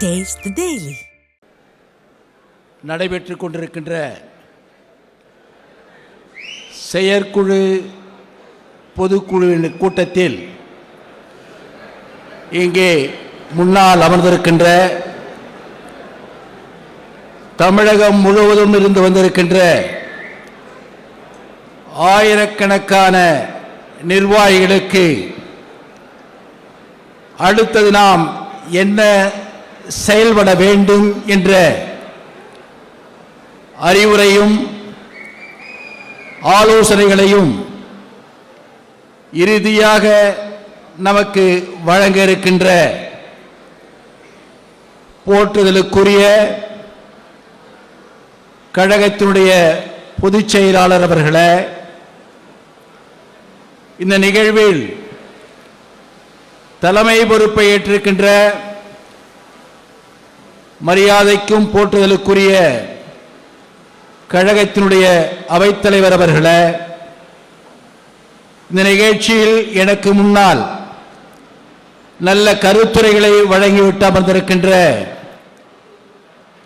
Taste the Daily. நடைபெற்றுக் கொண்டிருக்கின்ற செயற்குழு பொதுக்குழுவின் கூட்டத்தில் இங்கே முன்னால் அமர்ந்திருக்கின்ற தமிழகம் முழுவதும் இருந்து வந்திருக்கின்ற ஆயிரக்கணக்கான நிர்வாகிகளுக்கு அடுத்தது நாம் என்ன செயல்பட வேண்டும் என்ற அறிவுரையும் ஆலோசனைகளையும் இறுதியாக நமக்கு வழங்க இருக்கின்ற போற்றுதலுக்குரிய கழகத்தினுடைய பொதுச் செயலாளர் அவர்களே, இந்த நிகழ்வில் தலைமை பொறுப்பை ஏற்றிருக்கின்ற மரியாதைக்கும் போற்றுதலுக்குரிய கழகத்தினுடைய அவைத்தலைவர் அவர்களே, இந்த நிகழ்ச்சியில் எனக்கு முன்னால் நல்ல கருத்துரைகளை வழங்கிவிட்டு அமர்ந்திருக்கின்ற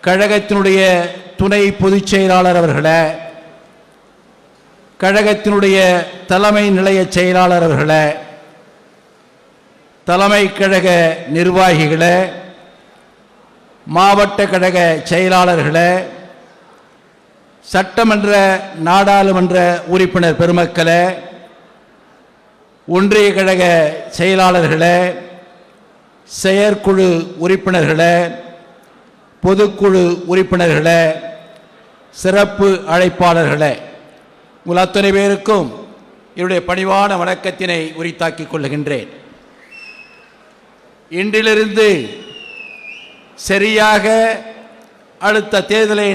கழகத்தினுடைய துணை பொதுச் செயலாளர் அவர்களே, கழகத்தினுடைய தலைமை நிலைய செயலாளர் அவர்களே, தலைமை கழக நிர்வாகிகளே, மாவட்ட கழக செயலாளர்களே, சட்டமன்ற நாடாளுமன்ற உறுப்பினர் பெருமக்களே, ஒன்றிய கழக செயலாளர்களே, செயற்குழு உறுப்பினர்களே, பொதுக்குழு உறுப்பினர்களே, சிறப்பு அழைப்பாளர்களே, உங்கள் அத்தனை பேருக்கும் என்னுடைய பணிவான வணக்கத்தினை உரித்தாக்கிக் கொள்ளுகின்றேன். இன்றிலிருந்து சரியாக அடுத்த தேர்தலை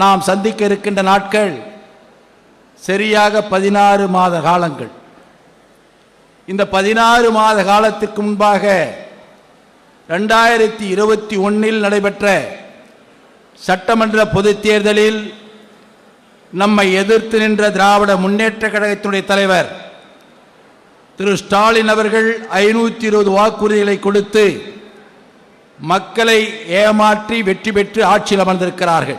நாம் சந்திக்க இருக்கின்ற நாட்கள் சரியாக 16 மாத காலங்கள். இந்த 16 மாத காலத்திற்கு முன்பாக 2021 நடைபெற்ற சட்டமன்ற பொதுத் தேர்தலில் நம்மை எதிர்த்து நின்ற திராவிட முன்னேற்ற கழகத்தினுடைய தலைவர் திரு ஸ்டாலின் அவர்கள் 520 வாக்குறுதிகளை கொடுத்து மக்களை ஏமாற்றி வெற்றி பெற்று ஆட்சியில் அமர்ந்திருக்கிறார்கள்.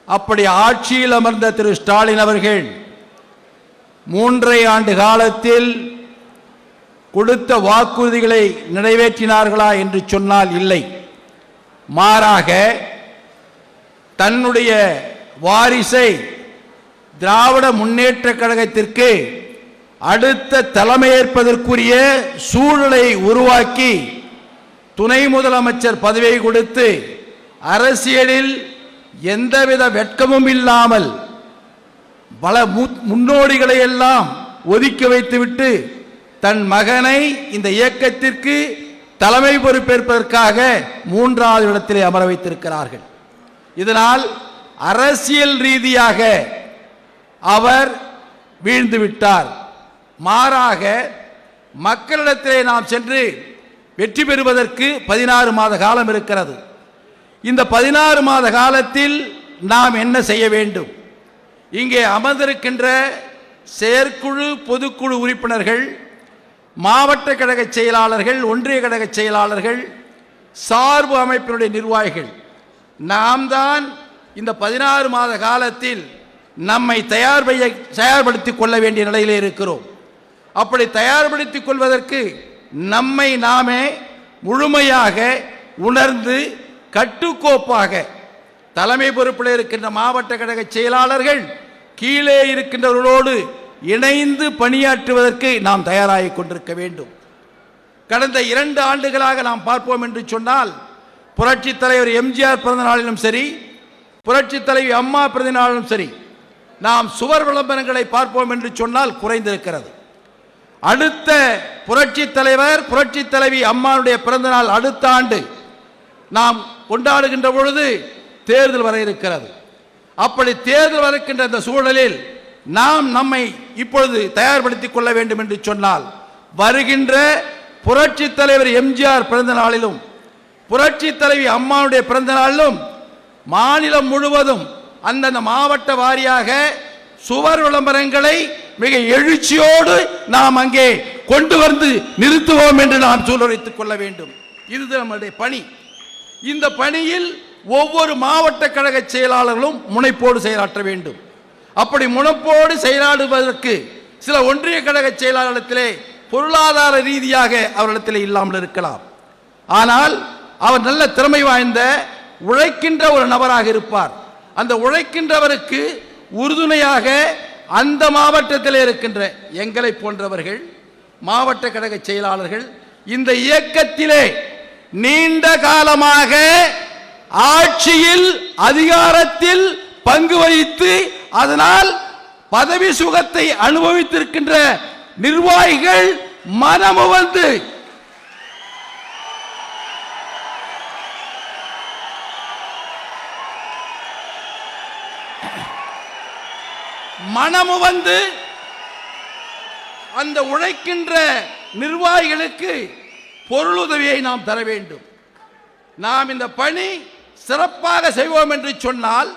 அப்படி ஆட்சியில் அமர்ந்த திரு ஸ்டாலின் அவர்கள் 3.5 ஆண்டு காலத்தில் கொடுத்த வாக்குறுதிகளை நிறைவேற்றினார்களா என்று சொன்னால் இல்லை. மாறாக தன்னுடைய வாரிசை திராவிட முன்னேற்ற கழகத்திற்கு அடுத்த தலைமையேற்பதற்குரிய சூழலை உருவாக்கி துணை முதலமைச்சர் பதவியை கொடுத்து அரசியலில் எந்தவித வெட்கமும் இல்லாமல் பல முன்னோடிகளை எல்லாம் ஒதுக்கி வைத்துவிட்டு தன் மகனை இந்த இயக்கத்திற்கு தலைமை பொறுப்பேற்பதற்காக 3வது இடத்திலே அமர வைத்திருக்கிறார்கள். இதனால் அரசியல் ரீதியாக அவர் வீழ்ந்து விட்டார். மாறாக மக்களிடத்திலே நாம் சென்று வெற்றி பெறுவதற்கு 16 மாத காலம் இருக்கிறது. இந்த 16 மாத காலத்தில் நாம் என்ன செய்ய வேண்டும்? இங்கே அமர்ந்திருக்கின்ற செயற்குழு பொதுக்குழு உறுப்பினர்கள், மாவட்ட கழக செயலாளர்கள், ஒன்றிய கழக செயலாளர்கள், சார்பு அமைப்பினுடைய நிர்வாகிகள், நாம் தான் இந்த 16 மாத காலத்தில் நம்மை தயார்படுத்திக் கொள்ள வேண்டிய நிலையிலே இருக்கிறோம். அப்படி தயார்படுத்திக் கொள்வதற்கு நம்மை நாமே முழுமையாக உணர்ந்து கட்டுக்கோப்பாக தலைமை பொறுப்பில் இருக்கின்ற மாவட்ட கழக செயலாளர்கள் கீழே இருக்கின்றவர்களோடு இணைந்து பணியாற்றுவதற்கு நாம் தயாராகிக் கொண்டிருக்க வேண்டும். கடந்த 2 ஆண்டுகளாக நாம் பார்ப்போம் என்று சொன்னால், புரட்சித் தலைவர் எம்ஜிஆர் பிறந்த நாளிலும் சரி, புரட்சித் தலைவி அம்மா பிறந்த நாளிலும் சரி, நாம் சுவர் விளம்பரங்களை பார்ப்போம் என்று சொன்னால் குறைந்திருக்கிறது. அடுத்த புரட்சித் தலைவர் புரட்சித் தலைவி அம்மாவுடைய பிறந்த நாள் அடுத்த ஆண்டு நாம் கொண்டாடுகின்ற பொழுது தேர்தல் வர இருக்கிறது. அப்படி தேர்தல் வருகின்ற இந்த சூழலில் நாம் நம்மை இப்பொழுது தயார்படுத்திக் கொள்ள வேண்டும் என்று சொன்னால், வருகின்ற புரட்சித் தலைவர் எம்ஜிஆர் பிறந்த நாளிலும் புரட்சித் தலைவி அம்மாவுடைய பிறந்த நாளிலும் மாநிலம் முழுவதும் அந்தந்த மாவட்ட வாரியாக சுவர் விளம்பரங்களை மிக எழுச்சியோடு நாம் அங்கே கொண்டு வந்து நிறுத்துவோம் என்று நாம் சூழலைத்துக் கொள்ள வேண்டும். இது நம்முடைய பணி. இந்த பணியில் ஒவ்வொரு மாவட்ட கழக செயலாளர்களும் முனைப்போடு செயலாற்ற வேண்டும். அப்படி முனைப்போடு செயலாடுவதற்கு சில ஒன்றிய கழக செயலாளரிடத்திலே பொருளாதார ரீதியாக அவரிடத்திலே இல்லாமல் இருக்கலாம். ஆனால் அவர் நல்ல திறமை வாய்ந்த உழைக்கின்ற ஒரு நபராக இருப்பார். அந்த உழைக்கின்றவருக்கு உறுதுணையாக அந்த மாவட்டத்தில் இருக்கின்ற எங்களை போன்றவர்கள் மாவட்ட கழக செயலாளர்கள் இந்த இயக்கத்திலே நீண்ட காலமாக ஆட்சியில் அதிகாரத்தில் பங்கு வகித்து அதனால் பதவி சுகத்தை அனுபவித்திருக்கின்ற நிர்வாகிகள் மனமுவந்து அந்த உழைக்கின்ற நிர்வாகிகளுக்கு பொருளுதவியை நாம் தர வேண்டும். நாம் இந்த பணி சிறப்பாக செய்வோம் என்று சொன்னால்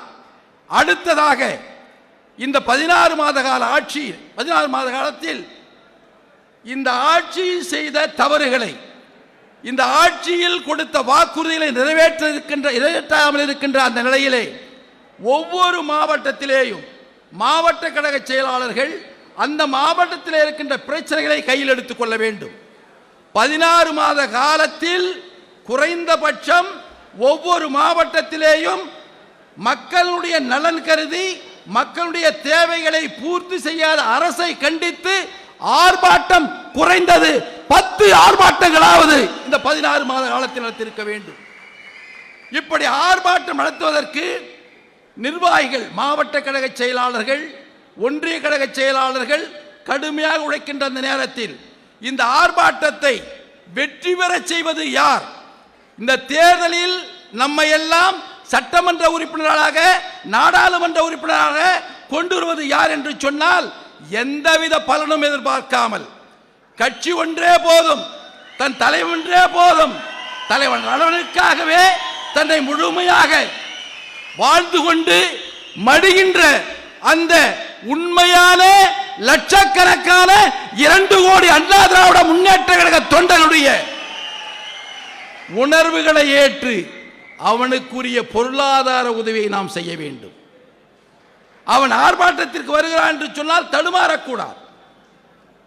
அடுத்ததாக இந்த 16 மாத கால ஆட்சி 16 மாத காலத்தில் இந்த ஆட்சியில் செய்த தவறுகளை இந்த ஆட்சியில் கொடுத்த வாக்குறுதிகளை நிறைவேற்றாமல் இருக்கின்ற அந்த நிலையிலே ஒவ்வொரு மாவட்டத்திலேயும் மாவட்ட கழக செயலாளர்கள் அந்த மாவட்டத்தில் இருக்கின்ற பிரச்சனைகளை கையில் எடுத்துக் கொள்ள வேண்டும். 16 மாத காலத்தில் குறைந்தபட்சம் ஒவ்வொரு மாவட்டத்திலேயும் மக்களுடைய நலன் கருதி மக்களுடைய தேவைகளை பூர்த்தி செய்யாத அரசை கண்டித்து ஆர்ப்பாட்டம் குறைந்தது 10 ஆர்ப்பாட்டங்களாவது இந்த 16 மாத காலத்தில் நடத்தியிருக்க வேண்டும். இப்படி ஆர்ப்பாட்டம் நடத்துவதற்கு நிர்வாகிகள் மாவட்ட கழக செயலாளர்கள் ஒன்றிய கழக செயலாளர்கள் கடுமையாக உழைக்கின்ற அந்த நேரத்தில் இந்த ஆர்ப்பாட்டத்தை வெற்றி பெற செய்வது யார்? இந்த தேர்தலில் நம்ம எல்லாம் சட்டமன்ற உறுப்பினராக நாடாளுமன்ற உறுப்பினராக கொண்டு வருவது யார் என்று சொன்னால் எந்தவித பலனும் எதிர்பார்க்காமல் கட்சி ஒன்றே போதும், தன் தலைவன் ஒன்றே போதும், தலைவன் நலனுக்காகவே தன்னை முழுமையாக வாழ்ந்து கொண்டு மடிகின்ற அந்த உண்மையான லட்சக்கணக்கான 2 கோடி அண்ணா திராவிட முன்னேற்ற கழக தொண்டர்களுடைய உணர்வுகளை ஏற்று அவனுக்குரிய பொருளாதார உதவியை நாம் செய்ய வேண்டும். அவன் ஆர்ப்பாட்டத்திற்கு வருகிறான் என்று சொன்னால்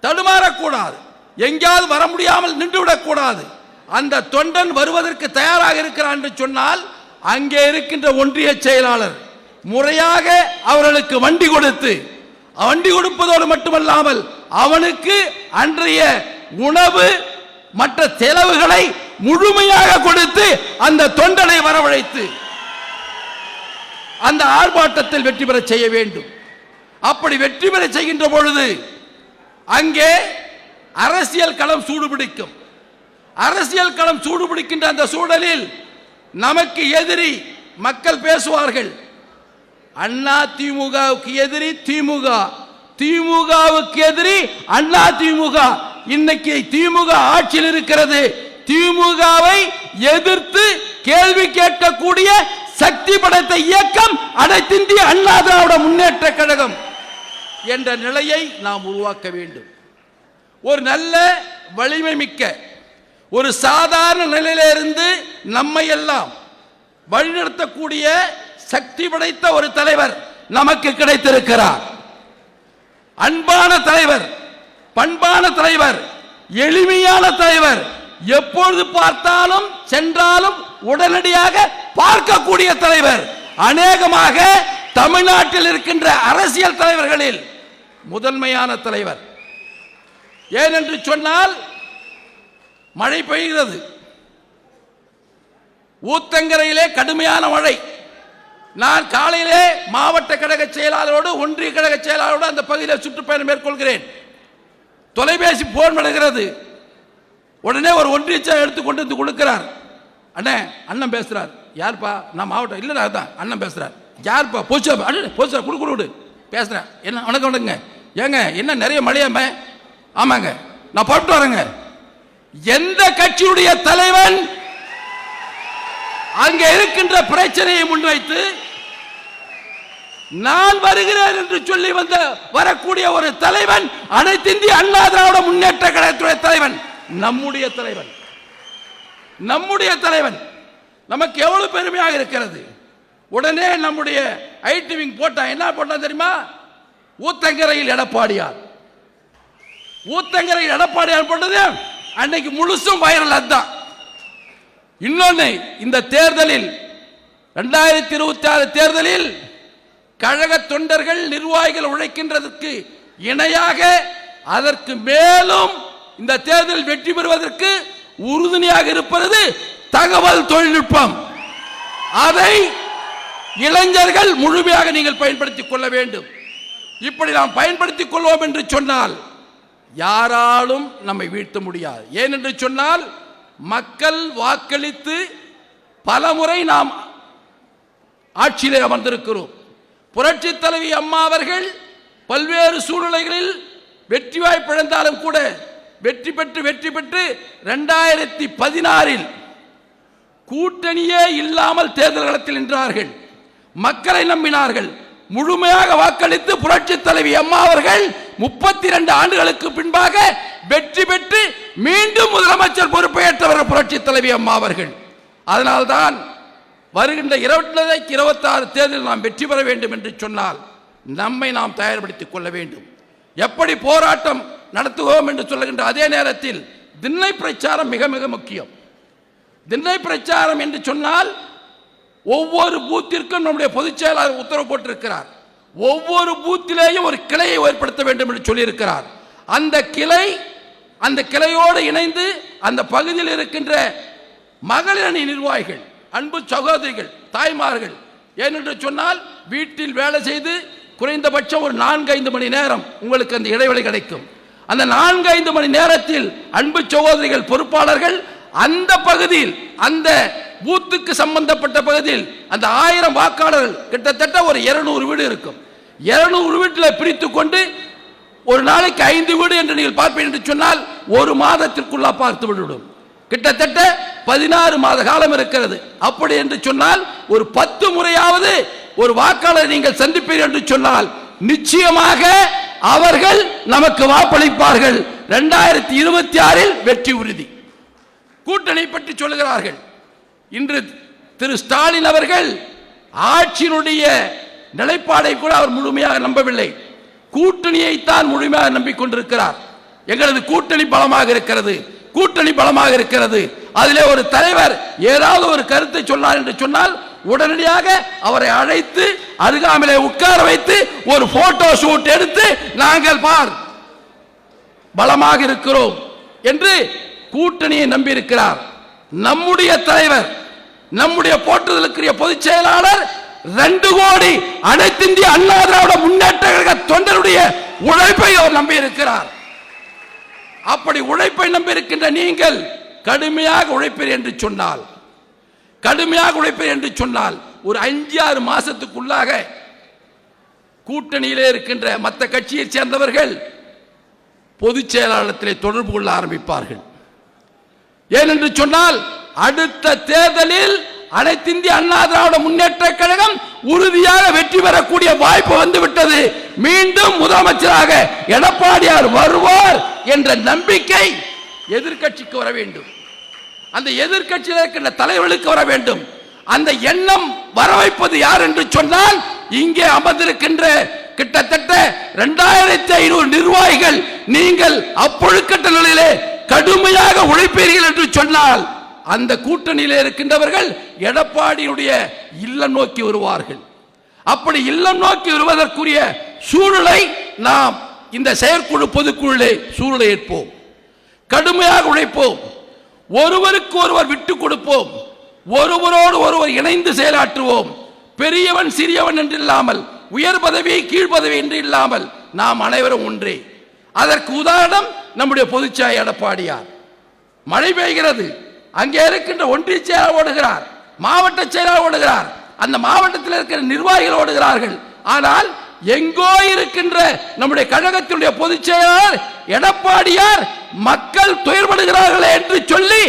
தடுமாறக்கூடாது, எங்கேயாவது வர முடியாமல் நின்றுவிடக்கூடாது. அந்த தொண்டன் வருவதற்கு தயாராக இருக்கிறான் என்று சொன்னால் அங்கே இருக்கின்ற ஒன்றிய செயலாளர் முறையாக அவர்களுக்கு வண்டி கொடுப்பதோடு மட்டுமல்லாமல் அவனுக்கு அன்றைய உணவு மற்ற செலவுகளை முழுமையாக கொடுத்து அந்த தொண்டனை வரவழைத்து அந்த ஆர்ப்பாட்டத்தில் வெற்றி பெற செய்ய வேண்டும். அப்படி வெற்றி பெற செய்கின்ற பொழுது அங்கே அரசியல் களம் சூடுபிடிக்கும். அரசியல் களம் சூடுபிடிக்கின்ற அந்த சூழலில் நமக்கு எதிரி மக்கள் பேசுவார்கள். அண்ணா திமுகவுக்கு எதிரி திமுக, திமுகவுக்கு எதிரி அண்ணா திமுக. இன்னைக்கு திமுக ஆட்சியில் இருக்கிறது. திமுகவை எதிர்த்து கேள்வி கேட்கக்கூடிய சக்தி படைத்த இயக்கம் அனைத்திந்திய அண்ணா திராவிட முன்னேற்ற கழகம் என்ற நிலையை நாம் உருவாக்க வேண்டும். ஒரு நல்ல வலிமை மிக்க ஒரு சாதாரண நிலையிலிருந்து நம்மை எல்லாம் வழிநடத்தக்கூடிய சக்தி படைத்த ஒரு தலைவர் நமக்கு கிடைத்திருக்கிறார். அன்பான தலைவர், பண்பான தலைவர், எளிமையான தலைவர், எப்பொழுது பார்த்தாலும் சென்றாலும் உடனடியாக பார்க்கக்கூடிய தலைவர். அநேகமாக தமிழ்நாட்டில் இருக்கின்ற அரசியல் தலைவர்களில் முதன்மையான தலைவர். ஏனென்று சொன்னால் மழை பெய்கிறது, ஊத்தங்கரையிலே கடுமையான மழை. நான் காலையிலே மாவட்ட கழக செயலாளரோடு ஒன்றிய கழக செயலாளரோடு அந்த பகுதியில் சுற்றுப்பயணம் மேற்கொள்கிறேன். தொலைபேசி போன் பண்ணுகிறது. உடனே ஒரு ஒன்றிய செயலர் எடுத்து கொண்டு வந்து கொடுக்கிறார். அண்ணன் பேசுறார். யார்ப்பா? நான் மாவட்டம் இல்லை தான் அண்ணன் பேசுறார். யார்ப்பா? போச்சு கொடு பேசுறேன். என்ன வணக்கம் வணக்கங்க. ஏங்க என்ன நிறைய மழையாம? ஆமாங்க நான் புறப்பட்டு வரேங்க. எந்த கட்சியுடைய தலைவன் அங்கே இருக்கின்ற பிரச்சனையை முன்வைத்து நான் வருகிறேன் என்று சொல்லி வரக்கூடிய ஒரு தலைவன் அனைத்திந்திய அண்ணா திராவிட முன்னேற்ற கழகத்துடைய தலைவன், நம்முடைய தலைவன். நமக்கு எவ்வளவு பெருமையாக இருக்கிறது. உடனே நம்முடைய ஐடி விங் போட்டா என்ன போட்டா தெரியுமா? ஊத்தங்கரையில் எடப்பாடியார். ஊத்தங்கரையில் எடப்பாடியார் போட்டது அன்னைக்கு முழுசும் வைரல். அதுதான். இன்னொன்னு, இந்த தேர்தலில் 2026 தேர்தலில் கழக தொண்டர்கள் நிர்வாகிகள் உழைக்கின்றதற்கு இணையாக அதற்கு மேலும் இந்த தேர்தல் வெற்றி பெறுவதற்கு உறுதுணையாக இருப்பது தகவல் தொழில்நுட்பம். அதை இளைஞர்கள் முழுமையாக நீங்கள் பயன்படுத்திக் கொள்ள வேண்டும். இப்படி நாம் பயன்படுத்திக் கொள்வோம் என்று சொன்னால் யாராலும் நம்மை வீழ்த்த முடியாது. ஏனென்று சொன்னால் மக்கள் வாக்களித்து பலமுறை நாம் ஆட்சியிலே அமர்ந்திருக்கிறோம். புரட்சி தலைவி அம்மா அவர்கள் பல்வேறு சூழ்நிலைகளில் வெற்றி வாய்ப்பிழந்தாலும் கூட வெற்றி பெற்று 2016 கூட்டணியே இல்லாமல் தேர்தல் களத்தில் நின்றார்கள். மக்களை நம்பினார்கள். முழுமையாக வாக்களித்து புரட்சி தலைவி அம்மா அவர்கள் 32 ஆண்டுகளுக்கு பின்பாக வெற்றி பெற்று மீண்டும் முதலமைச்சர் பொறுப்பை ஏற்றவர் புரட்சி தலைவி அம்மா அவர்கள். அதனால்தான் வருகின்ற 2026 தேர்தலில் நாம் வெற்றி பெற வேண்டும் என்று சொன்னால் நம்மை நாம் தயார்படுத்திக் கொள்ள வேண்டும். எப்படி போராட்டம் நடத்துவோம் என்று சொல்லுகின்ற அதே நேரத்தில் திண்ணை பிரச்சாரம் மிக மிக முக்கியம். திண்ணை பிரச்சாரம் என்று சொன்னால் ஒவ்வொரு பூத்திற்கும் நம்முடைய பொதுச் செயலாளர் உத்தரவு போட்டிருக்கிறார். ஒவ்வொரு பூத்திலேயும் ஒரு கிளையை ஏற்படுத்த வேண்டும் என்று சொல்லியிருக்கிறார். அந்த கிளையோடு இணைந்து அந்த பகுதியில் இருக்கின்ற மகளிர் அணி நிர்வாகிகள், அன்பு சகோதரிகள், தாய்மார்கள், ஏனென்று சொன்னால் வீட்டில் வேலை செய்து குறைந்தபட்சம் ஒரு 4-5 மணி நேரம் உங்களுக்கு அந்த இடைவெளி கிடைக்கும். அந்த 4-5 மணி நேரத்தில் அன்பு சகோதரிகள் பொறுப்பாளர்கள் அந்த பகுதியில், அந்த பூத்துக்கு சம்பந்தப்பட்ட பகுதியில் அந்த 1000 வாக்காளர்கள் கிட்டத்தட்ட ஒரு 200 வீடு இருக்கும். 200 வீட்டில் பிரித்து கொண்டு ஒரு நாளைக்கு 5 வீடு என்று நீங்கள் பார்ப்பீர்கள் என்று சொன்னால் ஒரு மாதத்திற்குள்ள பார்த்து விடும். கிட்டத்தட்ட 16 மாத காலம் இருக்கிறது. அப்படி என்று சொன்னால் ஒரு 10 முறையாவது ஒரு வாக்காளர் நீங்கள் சந்திப்பீர்கள் என்று சொன்னால் நிச்சயமாக அவர்கள் நமக்கு வாக்களிப்பார்கள். 2026 வெற்றி உறுதி. கூட்டணி பற்றி சொல்லுகிறார்கள். இன்று திரு ஸ்டாலின் அவர்கள் ஆட்சியினுடைய நிலைப்பாடை கூட அவர் முழுமையாக நம்பவில்லை. கூட்டணியை தான் முழுமையாக நம்பிக்கொண்டிருக்கிறார். எங்களது கூட்டணி பலமாக இருக்கிறது, கூட்டணி பலமாக இருக்கிறது. அதிலே ஒரு தலைவர் ஏதாவது ஒரு கருத்தை சொன்னார் என்று சொன்னால் உடனடியாக அவரை அழைத்து அருகாமையிலே உட்கார வைத்து ஒரு போட்டோ ஷூட் எடுத்து நாங்கள் பார் பலமாக இருக்கிறோம் என்று கூட்டணியை நம்பி இருக்கிறார். நம்முடைய தலைவர், நம்முடைய போற்றுதலுக்குரிய பொதுச் செயலாளர் 2 கோடி அனைத்து இந்திய அண்ணா திராவிட முன்னேற்ற கழக தொண்டருடைய உழைப்பை அவர் நம்பி இருக்கிறார். அப்படி உழைப்பை நம்பி இருக்கின்ற நீங்கள் கடுமையாக உழைப்பீர் என்று சொன்னால் ஒரு 5-6 மாசத்துக்குள்ளாக கூட்டணியிலே இருக்கின்ற மற்ற கட்சியை சேர்ந்தவர்கள் பொதுச் செயலாளத்திலே தொடர்பு கொள்ள ஆரம்பிப்பார்கள். ஏனென்று சொன்னால் அடுத்த தேர்தலில் அனைத்து இந்திய அண்ணா திராவிட முன்னேற்ற கழகம் உறுதியாக வெற்றி பெறக்கூடிய வாய்ப்பு வந்துவிட்டது. மீண்டும் முதலமைச்சராக எடப்பாடியார் வருவார் என்ற நம்பிக்கை எதிர்க்கட்சிக்கு வர வேண்டும். அந்த எதிர்க்கட்சியில் இருக்கின்ற தலைவர்களுக்கு வர வேண்டும். அந்த எண்ணம் வர வைப்பது யார் என்று சொன்னால் இங்கே அமர்ந்திருக்கின்ற கிட்டத்தட்ட 2500 நிர்வாகிகள். நீங்கள் அப்பொழுக்கட்ட நிலையிலே கடுமையாக உழைப்பீர்கள் என்று சொன்னால் அந்த கூட்டணியிலே இருக்கின்றவர்கள் எடப்பாடியுடைய இல்லம் நோக்கி வருவார்கள். அப்படி இல்லம் நோக்கி வருவதற்குரிய சூழலை நாம் இந்த செயற்குழு பொதுக்குழுவிலே சூழலை ஏற்போம். கடுமையாக உழைப்போம். ஒருவருக்கு ஒருவர் விட்டுக் கொடுப்போம். ஒருவரோடு ஒருவர் இணைந்து செயலாற்றுவோம். பெரியவன் சிறியவன் என்று இல்லாமல், உயர் பதவி கீழ் பதவி என்று இல்லாமல் நாம் அனைவரும் ஒன்றே. அதற்கு உதாரணம் நம்முடைய பொதுச்செயலாளர் எடப்பாடியார். மழை பெய்கிறது, அங்கே இருக்கின்ற ஒன்றிய செயலாளர் ஓடுகிறார், மாவட்ட செயலாளர் ஓடுகிறார், அந்த மாவட்டத்தில் இருக்கிற நிர்வாகிகள் ஓடுகிறார்கள். ஆனால் எங்கோ இருக்கின்ற நம்முடைய கழகத்தினுடைய பொதுச் செயலாளர் எடப்பாடியார் மக்கள் துயர்படுகிறார்களே என்று சொல்லி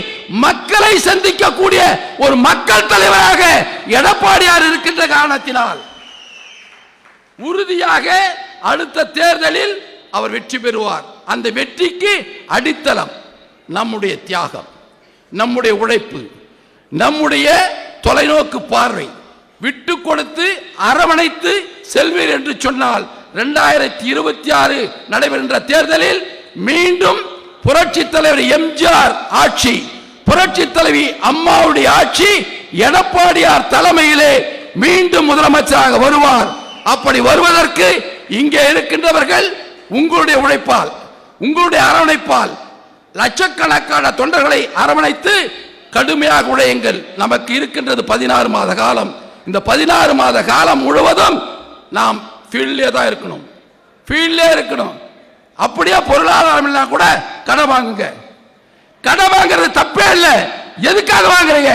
மக்களை சந்திக்கக்கூடிய ஒரு மக்கள் தலைவராக எடப்பாடியார் இருக்கின்ற காரணத்தினால் உறுதியாக அடுத்த தேர்தலில் அவர் வெற்றி பெறுவார். அந்த வெற்றிக்கு அடித்தளம் நம்முடைய தியாகம், நம்முடைய உழைப்பு, நம்முடைய தொலைநோக்கு பார்வை. விட்டு கொடுத்து அரவணைத்து செல்வீர் என்று சொன்னால் 2026 நடைபெறுகின்ற தேர்தலில் மீண்டும் புரட்சி தலைவர் எம்ஜிஆர் ஆட்சி, புரட்சி தலைவி அம்மாவுடைய ஆட்சி எடப்பாடியார் தலைமையிலே மீண்டும் முதலமைச்சராக வருவார். அப்படி வருவதற்கு இங்கே இருக்கின்றவர்கள் உங்களுடைய உழைப்பால், உங்களுடைய அரவணைப்பால் லட்சக்கணக்கான தொண்டர்களை அரவணைத்து கடுமையாக உழையுங்கள். நமக்கு இருக்கின்றது 16 மாத காலம். இந்த 16 மாத காலம் முழுவதும் நாம் ஃபீல்ட்லே தான் இருக்கணும், ஃபீல்ட்லே இருக்கணும். அப்படியே பொருளாதாரம் இல்லைனா கூட கடன் வாங்குங்க. கடன் வாங்குறது தப்பே இல்லை. எதுக்காக வாங்குறீங்க?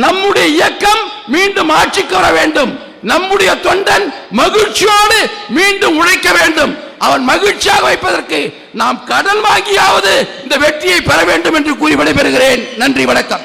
நம்முடைய இயக்கம் மீண்டும் ஆட்சிக்கு வர வேண்டும். நம்முடைய தொண்டன் மகிழ்ச்சியோடு மீண்டும் உழைக்க வேண்டும். அவன் மகிழ்ச்சியாக வைப்பதற்கு நாம் கடன் வாங்கியாவது இந்த வெற்றியை பெற வேண்டும் என்று கூறி விடைபெறுகிறேன். நன்றி, வணக்கம்.